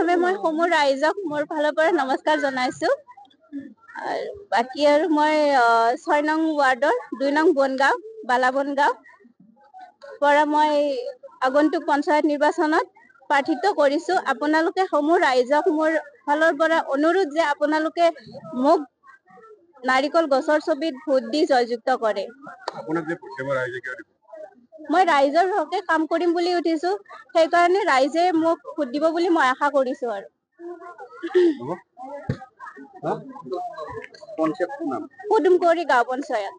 প্ৰথমে মই সমূহ ৰাইজক মোৰ ফালৰ পৰা নমস্কাৰ জনাইছো। আৰু বাকী আৰু মই 6 নং ৱাৰ্ডৰ 2 নং বনগাঁও বালাবনগাঁও পৰা মই আগন্তুক পঞ্চায়ত নিৰ্বাচনত প্ৰাৰ্থিত্ব কৰিছো। আপোনালোকে সমূহ ৰাইজক মোৰ ফালৰ পৰা অনুৰোধ যে আপোনালোকে মোক নাৰিকল গছৰ ছবিত ভোট দি জয়যুক্ত কৰে। মই ৰাইজৰ হকে কাম কৰিম বুলি উঠিছো, সেইকাৰণে ৰাইজে মোক ভোট দিব বুলি মই আশা কৰিছো। আৰু পদুমকুঁৱৰী গাঁও পঞ্চায়ত।